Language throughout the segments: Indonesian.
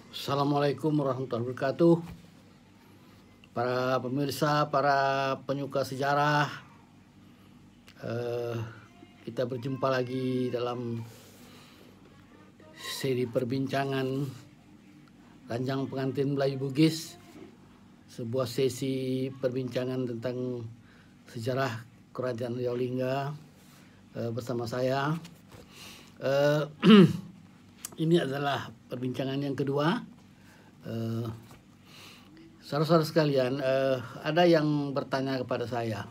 Assalamualaikum warahmatullahi wabarakatuh. Para pemirsa, para penyuka sejarah, kita berjumpa lagi dalam seri perbincangan Ranjang Pengantin Melayu Bugis, sebuah sesi perbincangan tentang sejarah Kerajaan Riau Lingga bersama saya. Ini adalah perbincangan yang kedua. Saudara-saudara sekalian, ada yang bertanya kepada saya,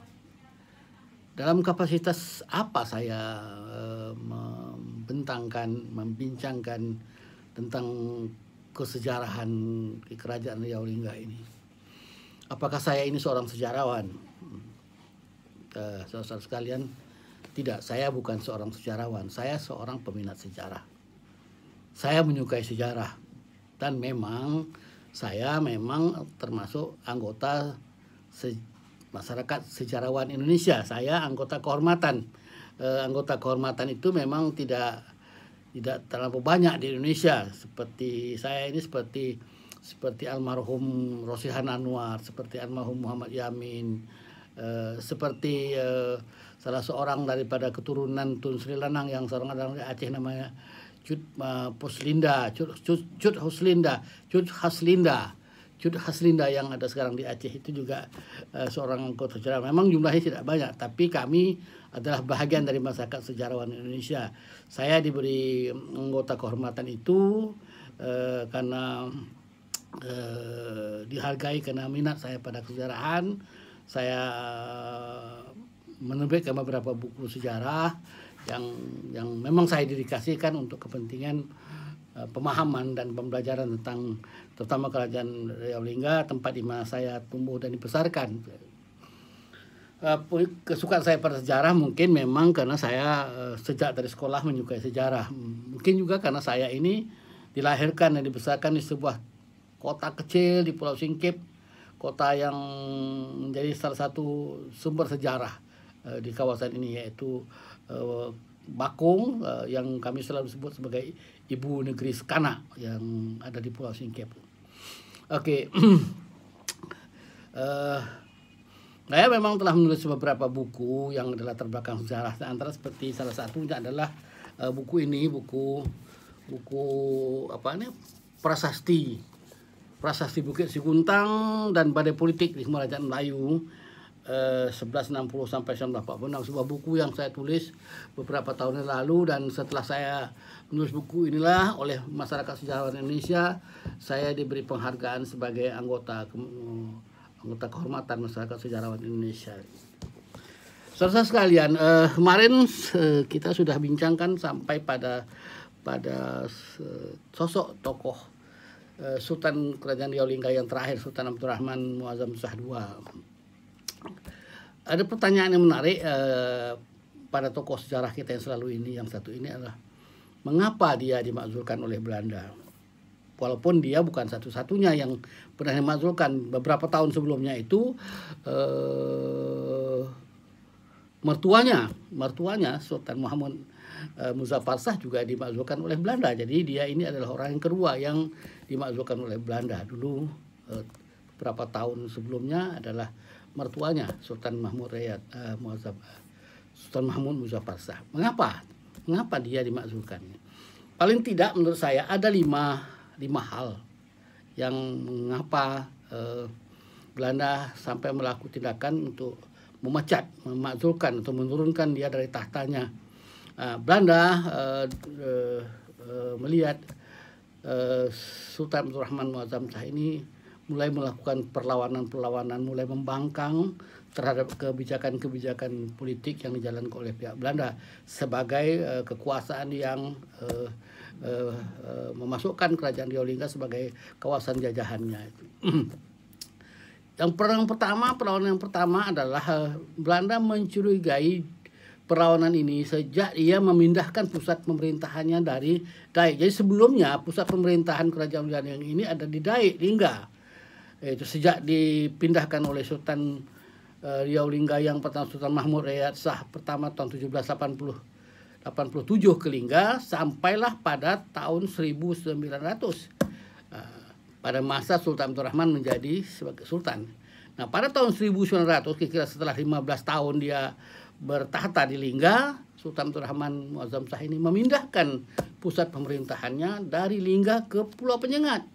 dalam kapasitas apa saya membincangkan tentang kesejarahan di Kerajaan Riau Lingga ini. Apakah saya ini seorang sejarawan? Saudara-saudara sekalian, tidak, saya bukan seorang sejarawan, saya seorang peminat sejarah. Saya menyukai sejarah dan saya memang termasuk anggota masyarakat sejarawan Indonesia. Saya anggota kehormatan. Anggota kehormatan itu memang tidak terlalu banyak di Indonesia. Seperti saya ini seperti almarhum Rosihan Anwar, seperti almarhum Muhammad Yamin, seperti salah seorang daripada keturunan Tun Sri Lanang yang seorang orang di Aceh namanya Cut Haslinda yang ada sekarang di Aceh, itu juga seorang anggota sejarah. Memang jumlahnya tidak banyak, tapi kami adalah bahagian dari masyarakat sejarawan Indonesia. Saya diberi anggota kehormatan itu karena dihargai karena minat saya pada kesejarahan. Saya menerbitkan beberapa buku sejarah yang memang saya dedikasikan untuk kepentingan pemahaman dan pembelajaran tentang terutama Kerajaan Riau Lingga, tempat di mana saya tumbuh dan dibesarkan. Kesukaan saya pada sejarah mungkin memang karena saya sejak dari sekolah menyukai sejarah. Mungkin juga karena saya ini dilahirkan dan dibesarkan di sebuah kota kecil di Pulau Singkip, kota yang menjadi salah satu sumber sejarah di kawasan ini, yaitu Bakung, yang kami selalu sebut sebagai ibu negeri Sekanak yang ada di Pulau Singkep. Oke. Saya memang telah menulis beberapa buku yang adalah terbelakang sejarah. Antara seperti salah satunya adalah buku Prasasti Bukit Siguntang dan Badai Politik di Kerajaan Melayu 1160 sampai 1946, sebuah buku yang saya tulis beberapa tahun yang lalu. Dan setelah saya menulis buku inilah oleh masyarakat sejarawan Indonesia, saya diberi penghargaan sebagai anggota kehormatan masyarakat sejarawan Indonesia. Saudara sekalian, kemarin kita sudah bincangkan sampai pada sosok tokoh Sultan Kerajaan Riau Lingga yang terakhir, Sultan Abdurrahman Muazzam Shah II. Ada pertanyaan yang menarik pada tokoh sejarah kita yang selalu ini, yang satu ini adalah mengapa dia dimakzulkan oleh Belanda? Walaupun dia bukan satu-satunya yang pernah dimakzulkan. Beberapa tahun sebelumnya itu mertuanya Sultan Muhammad Muzaffar Shah juga dimakzulkan oleh Belanda. Jadi dia ini adalah orang yang kedua yang dimakzulkan oleh Belanda. Dulu beberapa tahun sebelumnya adalah mertuanya Sultan Mahmud Muzaffar Shah. Mengapa dia dimakzulkan? Paling tidak menurut saya ada lima hal yang mengapa Belanda sampai melakukan tindakan untuk memakzulkan atau menurunkan dia dari tahtanya. Belanda melihat Sultan Abdurrahman Muazzam Shah ini mulai melakukan perlawanan, mulai membangkang terhadap kebijakan politik yang dijalankan oleh pihak Belanda sebagai kekuasaan yang memasukkan Kerajaan Riau Lingga sebagai kawasan jajahannya. Perlawanan yang pertama adalah Belanda mencurigai perlawanan ini sejak ia memindahkan pusat pemerintahannya dari Daik. Jadi sebelumnya pusat pemerintahan Kerajaan Riau Lingga ini ada di Daik, Lingga. Itu sejak dipindahkan oleh Sultan Riau Lingga yang pertama, Sultan Mahmud Riyad Shah pertama tahun 1787 ke Lingga, sampailah pada tahun 1900 pada masa Sultan Abdul Rahman menjadi sebagai sultan. Nah, pada tahun 1900, kira-kira setelah 15 tahun dia bertahta di Lingga, Sultan Abdul Rahman Muazzam Shah ini memindahkan pusat pemerintahannya dari Lingga ke Pulau Penyengat.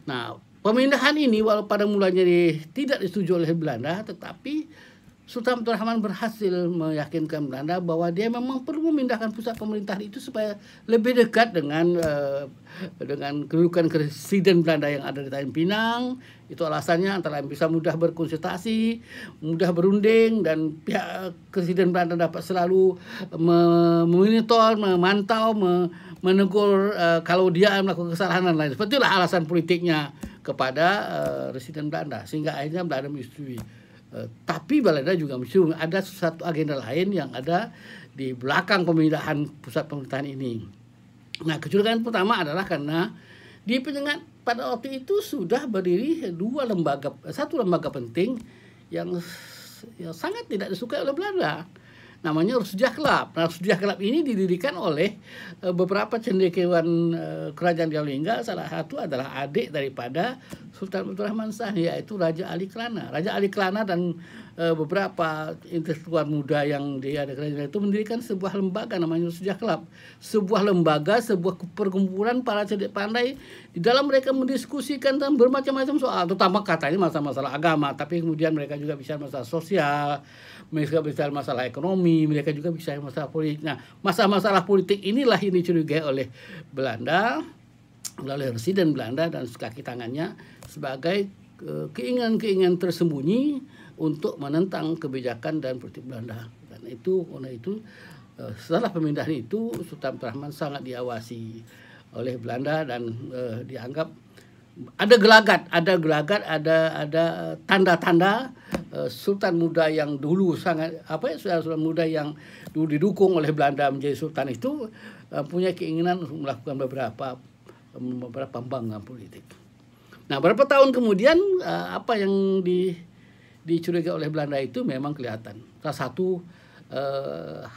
Nah, pemindahan ini walau pada mulanya tidak disetujui oleh Belanda, tetapi Sultan Abdul Rahman berhasil meyakinkan Belanda bahwa dia memang perlu memindahkan pusat pemerintahan itu supaya lebih dekat dengan kedudukan presiden Belanda yang ada di Tanjung Pinang. Itu alasannya, antara lain bisa mudah berkonsultasi, mudah berunding, dan pihak presiden Belanda dapat selalu memonitor, memantau, menegur kalau dia melakukan kesalahan dan lain. Seperti itulah alasan politiknya kepada residen Belanda, sehingga akhirnya Belanda menyetujui. Tapi Belanda juga mesti ada satu agenda lain yang ada di belakang pemindahan pusat pemerintahan ini. Nah, kecurigaan pertama adalah karena di Penyengat pada waktu itu sudah berdiri satu lembaga penting yang sangat tidak disukai oleh Belanda. Namanya Rusdiah Club. Nah, Rusdiah Club ini didirikan oleh beberapa cendekiawan kerajaan Riau Lingga. Salah satu adalah adik daripada Sultan Abdul Rahman Shah, yaitu Raja Ali Kelana. Raja Ali Kelana dan beberapa intelektual muda yang dia ada kerajaan itu mendirikan sebuah lembaga namanya Rusdiah Club. Sebuah lembaga, sebuah perkumpulan para cerdik pandai. Di dalam mereka mendiskusikan tentang bermacam-macam soal, terutama katanya masalah agama, tapi kemudian mereka juga bicara masalah sosial, mereka bicara masalah ekonomi, mereka juga bicara masalah politik. Nah, masalah politik inilah yang dicurigai oleh Belanda, oleh residen Belanda dan kaki tangannya sebagai keinginan-keinginan tersembunyi untuk menentang kebijakan dan politik Belanda. Karena itu setelah pemindahan itu Sultan Abdul Rahman sangat diawasi oleh Belanda dan dianggap ada gelagat, ada tanda-tanda sultan muda yang dulu sultan muda yang dulu didukung oleh Belanda menjadi sultan itu punya keinginan untuk melakukan beberapa pembangunan politik. Nah, beberapa tahun kemudian apa yang dicurigai oleh Belanda itu memang kelihatan. Salah satu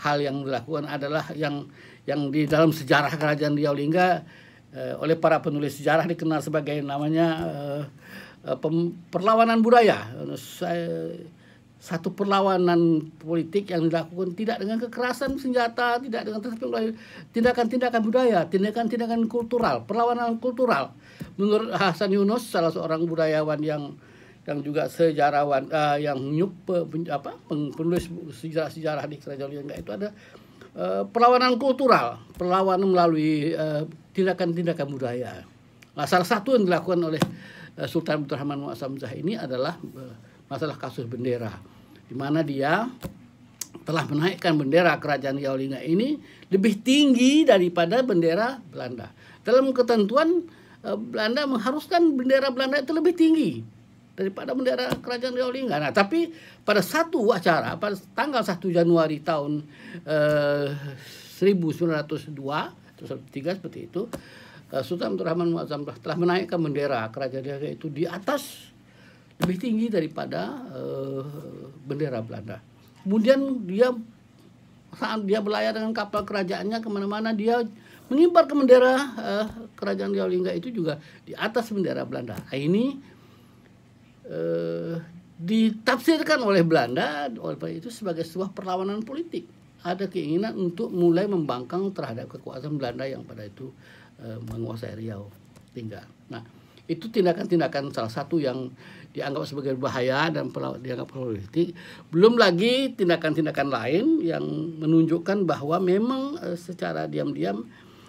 hal yang dilakukan adalah yang di dalam sejarah kerajaan Riau Lingga oleh para penulis sejarah dikenal sebagai namanya perlawanan budaya. Satu perlawanan politik yang dilakukan tidak dengan kekerasan senjata, tidak dengan tindakan-tindakan budaya, tindakan-tindakan kultural, perlawanan kultural. Menurut Hasan Yunus, salah seorang budayawan yang juga sejarawan yang penulis sejarah di kerajaan Lingga itu ada perlawanan kultural, perlawanan melalui tindakan-tindakan budaya. Nah, salah satu yang dilakukan oleh Sultan Abdul Rahman Muazzam Shah ini adalah masalah kasus bendera, di mana dia telah menaikkan bendera kerajaan Riau Lingga ini lebih tinggi daripada bendera Belanda. Dalam ketentuan Belanda mengharuskan bendera Belanda itu lebih tinggi daripada bendera kerajaan Riau Lingga. Nah, tapi pada satu acara pada tanggal 1 Januari tahun 1902 atau 13 seperti itu, Sultan Abdul Rahman Muazzam Shah telah menaikkan bendera kerajaan Riau itu di atas, lebih tinggi daripada bendera Belanda. Kemudian saat dia berlayar dengan kapal kerajaannya kemana-mana, dia mengibarkan bendera kerajaan Riau Lingga itu juga di atas bendera Belanda. Nah, ini ditafsirkan oleh Belanda oleh itu sebagai sebuah perlawanan politik. Ada keinginan untuk mulai membangkang terhadap kekuasaan Belanda yang pada itu menguasai Riau Lingga. Nah, itu tindakan-tindakan salah satu yang dianggap sebagai bahaya dan dianggap politik. Belum lagi tindakan-tindakan lain yang menunjukkan bahwa memang secara diam-diam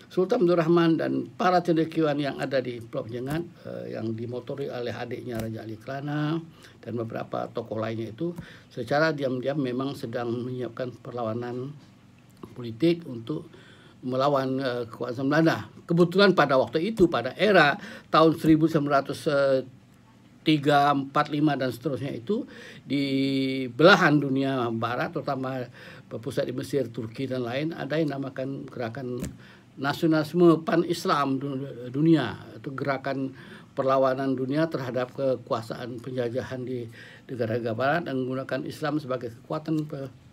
Sultan Abdul Rahman dan para cendekiawan yang ada di Pulau Penyengat yang dimotori oleh adiknya Raja Ali Kelana dan beberapa tokoh lainnya itu secara diam-diam memang sedang menyiapkan perlawanan politik untuk melawan kekuasaan Belanda. Kebetulan pada waktu itu, pada era tahun 1945 dan seterusnya itu, di belahan dunia barat, terutama berpusat di Mesir, Turki dan lain, ada yang namakan gerakan nasionalisme pan-Islam dunia, itu gerakan perlawanan dunia terhadap kekuasaan penjajahan di negara-negara barat dan menggunakan Islam sebagai kekuatan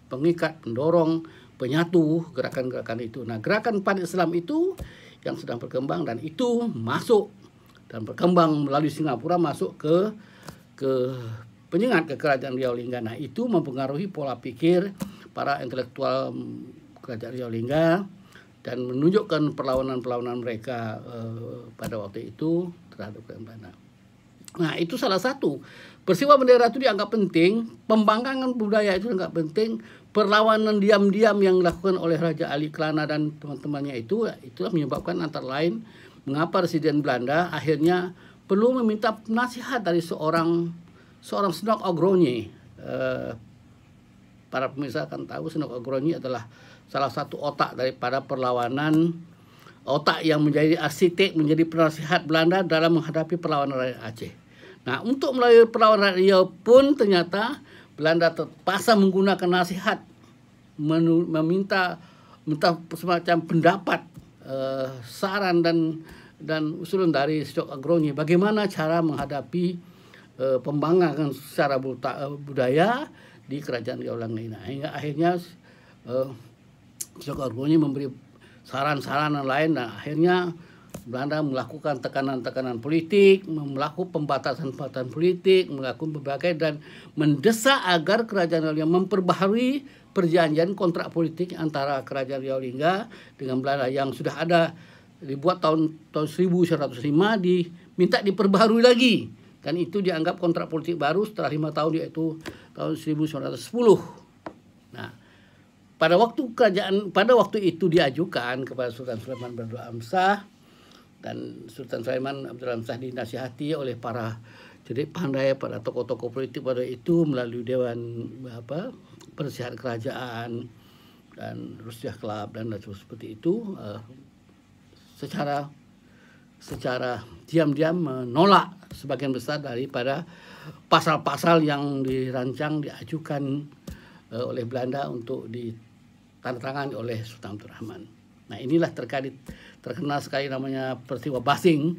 pengikat, pendorong, penyatu gerakan-gerakan itu. Nah, gerakan pan-Islam itu yang sedang berkembang dan itu masuk dan berkembang melalui Singapura masuk ke penyengat ke kerajaan Riau Lingga. Nah, itu mempengaruhi pola pikir para intelektual kerajaan Riau Lingga dan menunjukkan perlawanan-perlawanan mereka pada waktu itu terhadap kerajaan Belanda. Nah, itu salah satu. Peristiwa bendera itu dianggap penting, pembangkangan budaya itu dianggap penting, perlawanan diam-diam yang dilakukan oleh Raja Ali Klana dan teman-temannya itulah menyebabkan antara lain mengapa Residen Belanda akhirnya perlu meminta nasihat dari seorang Senok Ogrony. Para pemirsa akan tahu Senok Ogrony adalah salah satu otak daripada perlawanan, otak yang menjadi arsitek, menjadi penasihat Belanda dalam menghadapi perlawanan rakyat Aceh. Nah, untuk melalui perlawanan Riau pun ternyata Belanda terpaksa menggunakan nasihat, minta semacam pendapat, saran dan usulan dari Senok Ogrony bagaimana cara menghadapi pembangkangan secara budaya di kerajaan Riau Lingga. Hingga akhirnya Senok Ogrony memberi saran-saran lain dan akhirnya Belanda melakukan tekanan-tekanan politik, melakukan pembatasan-pembatasan politik, melakukan berbagai dan mendesak agar kerajaan Riau Lingga memperbaharui perjanjian kontrak politik antara kerajaan Riau Lingga dengan Belanda yang sudah ada dibuat tahun 1105 diminta diperbaharui lagi, dan itu dianggap kontrak politik baru setelah 5 tahun, yaitu tahun 1910. Nah, pada waktu itu diajukan kepada Sultan Sulaiman Abdul Amsah, dan Sultan Sulaiman Abdul Amsah dinasihati oleh para cerdik pandai, pada tokoh-tokoh politik pada itu melalui Dewan Penasihat Kerajaan dan Rusyah Club dan seperti itu, secara diam-diam menolak sebagian besar daripada pasal-pasal yang dirancang diajukan oleh Belanda untuk ditandatangani oleh Sultan Abdul Rahman. Nah, inilah terkenal sekali namanya peristiwa Basing,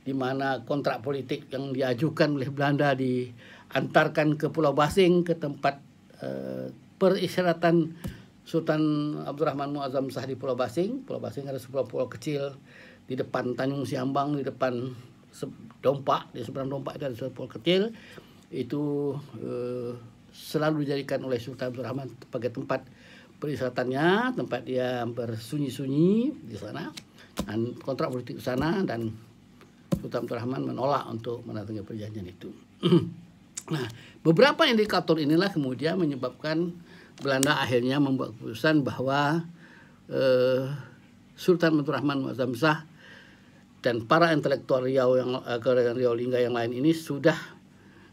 di mana kontrak politik yang diajukan oleh Belanda diantarkan ke Pulau Basing, ke tempat perisyaratan Sultan Abdurrahman Muazzam Shah di Pulau Basing. Pulau Basing ada sebuah pulau kecil di depan Tanjung Siambang, di depan Dompak, di seberang Dompak itu ada sebuah pulau kecil. Itu selalu dijadikan oleh Sultan Abdurrahman sebagai tempat perisyaratannya, tempat dia bersunyi-sunyi di sana, dan kontrak politik di sana, dan Sultan Abdurrahman menolak untuk menandatangani perjanjian itu. Nah, beberapa indikator inilah kemudian menyebabkan Belanda akhirnya membuat keputusan bahwa Sultan Abdurrahman Muazzam Shah dan para intelektual kerajaan Riau Lingga yang lain ini sudah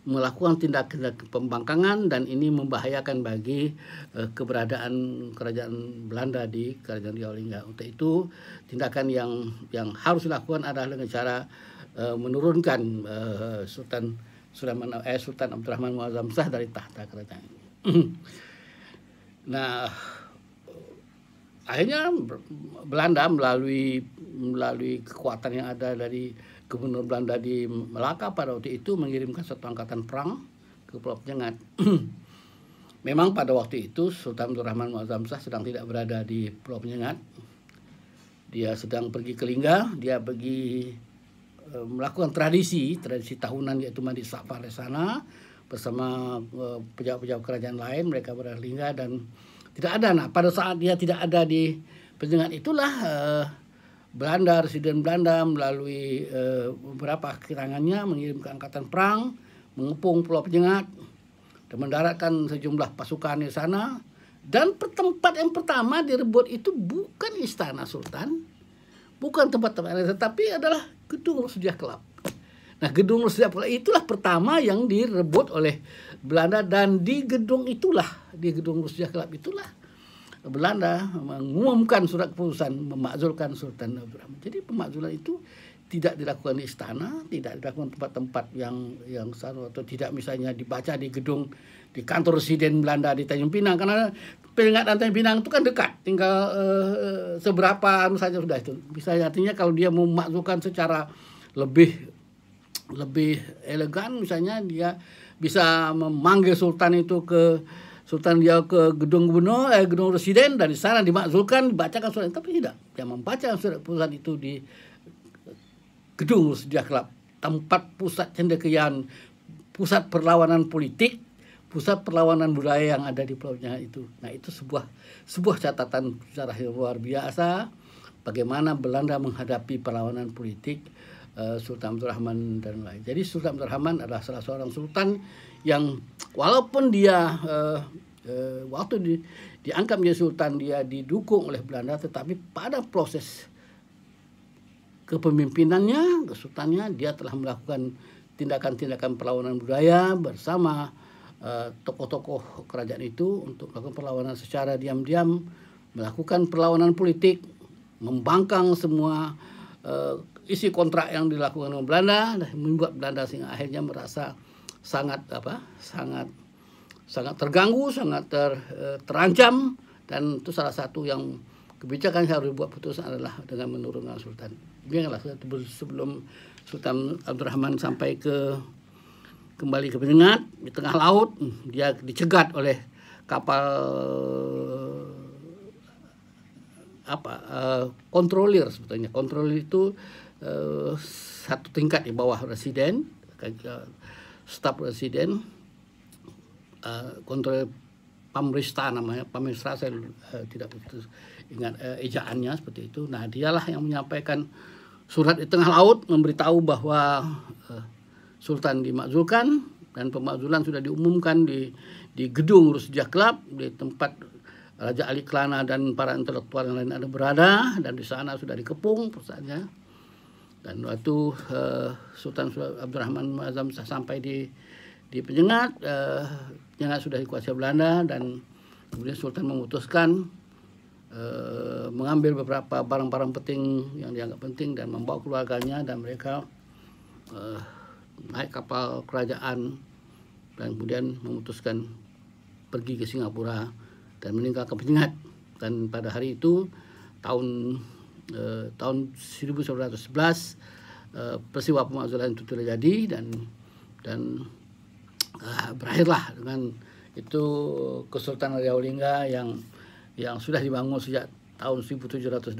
melakukan tindakan pembangkangan, dan ini membahayakan bagi keberadaan kerajaan Belanda di kerajaan Riau Lingga. Untuk itu tindakan yang harus dilakukan adalah dengan cara menurunkan Sultan Abdurrahman Muazzam Shah dari tahta kerajaan. Nah, akhirnya Belanda melalui kekuatan yang ada dari Gubernur Belanda di Melaka pada waktu itu mengirimkan satu angkatan perang ke Pulau Penyengat. Memang pada waktu itu Sultan Abdurrahman Muazzam Shah sedang tidak berada di Pulau Penyengat. Dia sedang pergi ke Lingga, dia pergi melakukan tradisi tahunan, yaitu mandi safar di sana bersama pejabat-pejabat kerajaan lain. Mereka berada di Lingga dan tidak ada. Nah, pada saat dia tidak ada di Penyengat itulah Residen Belanda melalui beberapa kirangannya mengirimkan angkatan perang mengepung Pulau Penyengat dan mendaratkan sejumlah pasukan di sana. Dan tempat yang pertama direbut itu bukan istana Sultan, bukan tempat-tempat lain, tetapi adalah gedung Rusdiah Club. Nah, gedung Rusdiah Club itulah pertama yang direbut oleh Belanda, dan di gedung Rusdiah Club itulah Belanda mengumumkan surat keputusan memakzulkan Sultan Abdurrahman. Jadi pemakzulan itu tidak dilakukan di istana, tidak dilakukan tempat-tempat yang saru, atau tidak misalnya dibaca di kantor Residen Belanda di Tanjung Pinang, karena Penyengat dan Tanjung Pinang itu kan dekat, tinggal seberapa saja sudah itu. Bisa artinya kalau dia mau memakzulkan secara lebih elegan, misalnya dia bisa memanggil Sultan itu ke gedung gubernur, gedung Residen, dari sana dimakzulkan, dibacakan surat. Tapi tidak, dia membaca surat keputusan itu di gedung Rusdia Club, tempat pusat cendekiawan, pusat perlawanan politik, pusat perlawanan budaya yang ada di Pulau Penyengat itu. Nah, itu sebuah catatan sejarah yang luar biasa bagaimana Belanda menghadapi perlawanan politik Sultan Abdul Rahman dan lain. Jadi Sultan Abdul Rahman adalah salah seorang sultan yang walaupun dia waktu diangkat menjadi sultan dia didukung oleh Belanda, tetapi pada proses kepemimpinannya, kesultanannya, dia telah melakukan tindakan-tindakan perlawanan budaya bersama tokoh-tokoh kerajaan itu untuk melakukan perlawanan secara diam-diam, melakukan perlawanan politik, membangkang semua isi kontrak yang dilakukan oleh Belanda, dan membuat Belanda sehingga akhirnya merasa sangat terganggu, sangat terancam, dan itu salah satu yang kebijakan yang harus dibuat putusan adalah dengan menurunkan sultan. Biarlah sebelum Sultan Abdul Rahman kembali ke Penyengat di tengah laut, dia dicegat oleh kapal kontrolir sebetulnya. Kontrolir itu satu tingkat di bawah residen, staf residen, kontrolir Pamrista namanya, Pamrista saya tidak betul ingat ejaannya seperti itu. Nah, dialah yang menyampaikan surat di tengah laut memberitahu bahwa Sultan dimakzulkan, dan pemakzulan sudah diumumkan di gedung Rusdia Club, di tempat Raja Ali Klana dan para intelektual yang lain ada berada, dan di sana sudah dikepung pusatnya. Dan waktu Sultan Abdul Rahman Muazzam sampai di Penyengat, Penyengat sudah dikuasai Belanda, dan kemudian Sultan memutuskan mengambil beberapa barang-barang penting yang dianggap penting dan membawa keluarganya, dan mereka naik kapal kerajaan dan kemudian memutuskan pergi ke Singapura dan meninggalkan Penyengat. Dan pada hari itu tahun 1911 peristiwa pemakzulan itu terjadi, dan berakhirlah dengan itu Kesultanan Riau Lingga yang sudah dibangun sejak tahun 1722,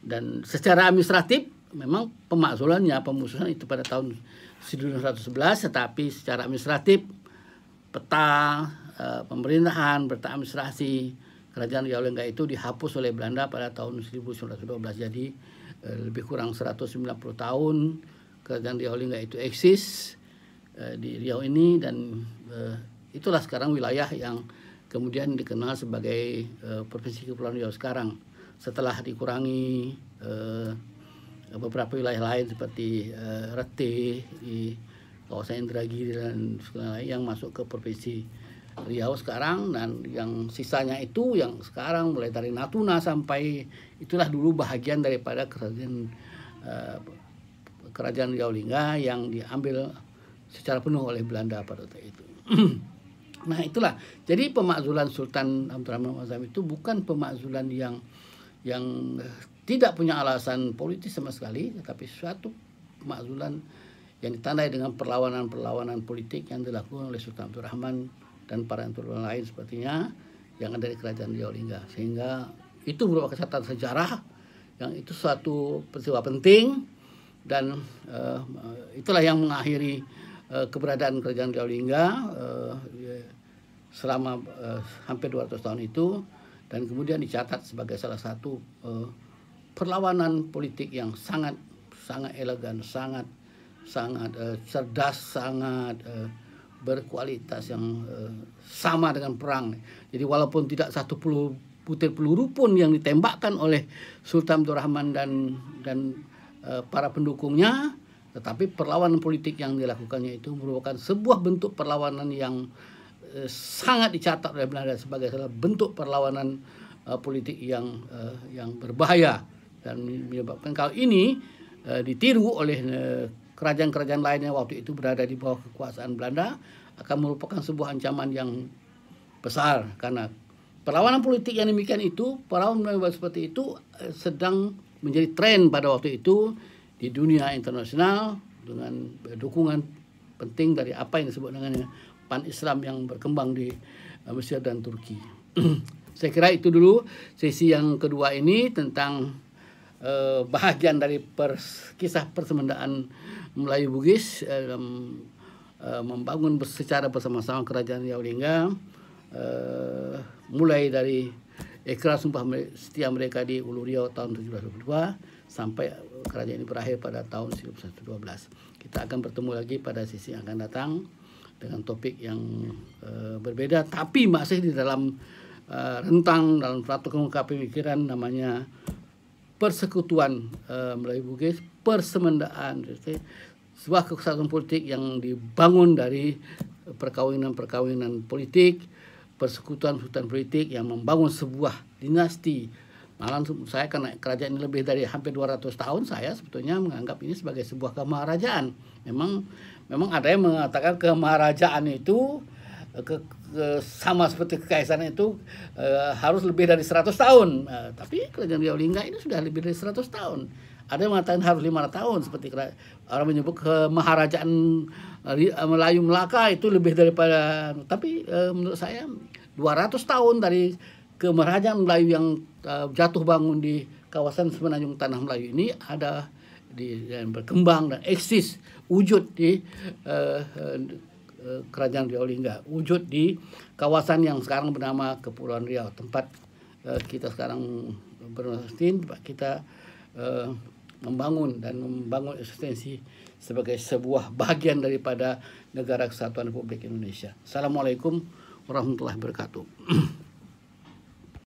dan secara administratif memang pemakzulannya, pemusuhan itu pada tahun 1911, tetapi secara administratif peta pemerintahan, peta administrasi Kerajaan Riau Lingga itu dihapus oleh Belanda pada tahun 1912. Jadi lebih kurang 190 tahun Kerajaan Riau Lingga itu eksis di Riau ini, dan itulah sekarang wilayah yang kemudian dikenal sebagai Provinsi Kepulauan Riau sekarang, setelah dikurangi beberapa wilayah lain seperti Rete di kawasan Indragiri dan lain yang masuk ke Provinsi Riau sekarang, dan yang sisanya itu yang sekarang mulai dari Natuna sampai itulah dulu bahagian daripada kerajaan Riau Lingga yang diambil secara penuh oleh Belanda pada waktu itu. Nah, itulah. Jadi pemakzulan Sultan Abdul Rahman Muazzam itu bukan pemakzulan yang tidak punya alasan politis sama sekali, tetapi suatu pemakzulan yang ditandai dengan perlawanan politik yang dilakukan oleh Sultan Abdul Rahman dan para intelektual lain sepertinya yang ada di Kerajaan Riau Lingga. Sehingga itu merupakan catatan sejarah yang itu suatu peristiwa penting, dan itulah yang mengakhiri keberadaan Kerajaan Riau Lingga selama hampir 200 tahun itu, dan kemudian dicatat sebagai salah satu perlawanan politik yang sangat elegan, sangat cerdas, sangat berkualitas, yang sama dengan perang. Jadi walaupun tidak satu butir peluru pun yang ditembakkan oleh Sultan Abdul Rahman dan para pendukungnya, tetapi perlawanan politik yang dilakukannya itu merupakan sebuah bentuk perlawanan yang sangat dicatat oleh Belanda sebagai salah bentuk perlawanan politik yang berbahaya, dan menyebabkan kalau ini ditiru oleh kerajaan-kerajaan lainnya waktu itu berada di bawah kekuasaan Belanda, akan merupakan sebuah ancaman yang besar, karena perlawanan politik yang demikian itu, perlawanan seperti itu sedang menjadi tren pada waktu itu di dunia internasional, dengan dukungan penting dari apa yang disebut dengan pan-Islam yang berkembang di Mesir dan Turki. Saya kira itu dulu sesi yang kedua ini tentang bahagian dari kisah persemendaan Melayu Bugis dalam membangun secara bersama-sama Kerajaan Riau Lingga, mulai dari ikrar sumpah setia mereka di Ulu Riau tahun 1722 sampai kerajaan ini berakhir pada tahun 1912. Kita akan bertemu lagi pada sesi yang akan datang dengan topik yang berbeda, tapi masih di dalam rentang dalam suatu kemuka pemikiran namanya persekutuan Melayu Bugis, persemendaan, sebuah kesatuan politik yang dibangun dari perkawinan-perkawinan politik, persekutuan-persekutuan politik yang membangun sebuah dinasti. Malah saya karena kerajaan ini lebih dari hampir 200 tahun, saya sebetulnya menganggap ini sebagai sebuah kemaharajaan. Memang ada yang mengatakan kemaharajaan itu sama seperti kekaisaran itu harus lebih dari 100 tahun. Tapi Kerajaan Riau Lingga ini sudah lebih dari 100 tahun. Ada yang mengatakan harus 500 tahun, seperti orang menyebut kemaharajaan Melayu Melaka itu lebih daripada, tapi menurut saya 200 tahun dari kemaharajaan Melayu yang jatuh bangun di kawasan Semenanjung Tanah Melayu ini ada dan berkembang dan eksis wujud di Kerajaan Riau Lingga, wujud di kawasan yang sekarang bernama Kepulauan Riau, tempat kita sekarang bernastin, kita membangun eksistensi sebagai sebuah bagian daripada Negara Kesatuan Republik Indonesia. Assalamualaikum warahmatullahi wabarakatuh.